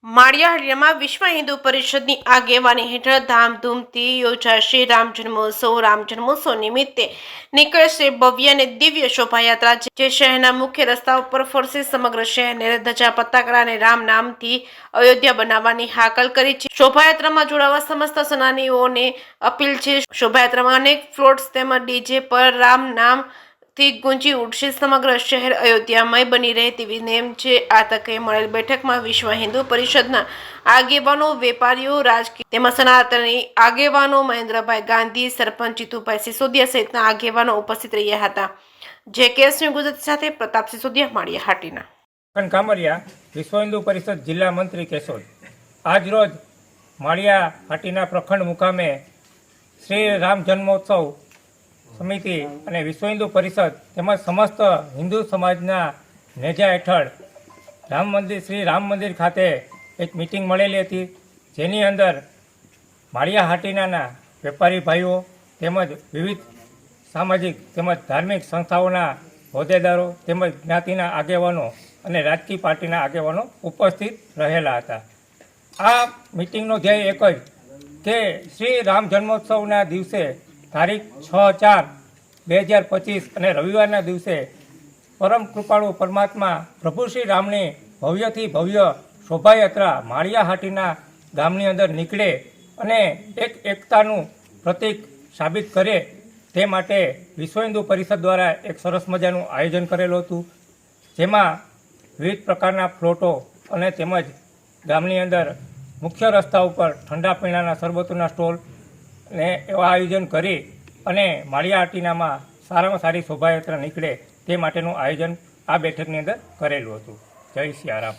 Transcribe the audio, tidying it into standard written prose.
માળિયા વિશ્વ હિન્દુ પરિષદની આગેવાની હેઠળ ધામધૂમથી યોજાશે રામ જન્મોત્સવ નિમિત્તે નીકળશે ભવ્ય અને દિવ્ય શોભાયાત્રા જે શહેરના મુખ્ય રસ્તા ઉપર ફરશે. સમગ્ર શહેરને ધજા પતાકા અને રામ નામથી અયોધ્યા બનાવવાની હાકલ કરી છે. શોભાયાત્રામાં જોડાવા સમસ્ત સેનાનીઓને અપીલ છે. શોભાયાત્રામાં અનેક ફ્લોટ્સ તેમજ ડીજે પર રામ નામ થી ગુંજી ઉઠશે. સમગ્ર શહેર અયોધ્યામય બની રહે તેવી નેમ છે. આ તકે મળેલ બેઠકમાં વિશ્વ હિન્દુ પરિષદના આગેવાનો, વેપારીઓ, રાજકીય તેમજ સનાતની આગેવાનો, મહેન્દ્રભાઈ ગાંધી, સરપંચ જીતુભાઈ સિસોદિયા સહિતના આગેવાનો ઉપસ્થિત રહ્યા હતા. જેકેએસની ગુજરાતી સાથે પ્રતાપ સિસોદિયા, માળિયા હાટીના. કામરિયા, વિશ્વ હિન્દુ પરિષદ જિલ્લા મંત્રી કેશોદ. આજ રોજ માળિયા હાટીના પ્રખંડ મુકામે શ્રી રામ જન્મોત્સવ સમિતિ અને વિશ્વ હિન્દુ પરિષદ તેમજ સમસ્ત હિન્દુ સમાજના નેજા હેઠળ શ્રી રામ મંદિર ખાતે એક મિટિંગ મળેલી હતી, જેની અંદર માળિયા હાટીનાના વેપારી ભાઈઓ તેમજ વિવિધ સામાજિક તેમજ ધાર્મિક સંસ્થાઓના હોદ્દેદારો તેમજ જ્ઞાતિના આગેવાનો અને રાજકીય પાર્ટીના આગેવાનો ઉપસ્થિત રહેલા હતા. આ મિટિંગનો ધ્યેય એક જ કે શ્રી રામ જન્મોત્સવના દિવસે તારીખ 6/4/2025 અને રવિવારના દિવસે પરમ કૃપાળુ પરમાત્મા પ્રભુ શ્રી રામની ભવ્યથી ભવ્ય શોભાયાત્રા માળિયા હાટીના ગામની અંદર નીકળે અને એકતાનું પ્રતીક સાબિત કરે તે માટે વિશ્વ હિન્દુ પરિષદ દ્વારા એક સરસ મજાનું આયોજન કરેલું હતું, જેમાં વિવિધ પ્રકારના ફ્લોટો અને તેમજ ગામની અંદર મુખ્ય રસ્તા ઉપર ઠંડા પીણાના શરબતોના સ્ટોલ ને એવા આયોજન કરી અને માળિયા હાટીનામાં સારામાં સારી શોભાયાત્રા નીકળે તે માટેનું આયોજન આ બેઠકની અંદર કરેલું હતું. જય સિયારામ.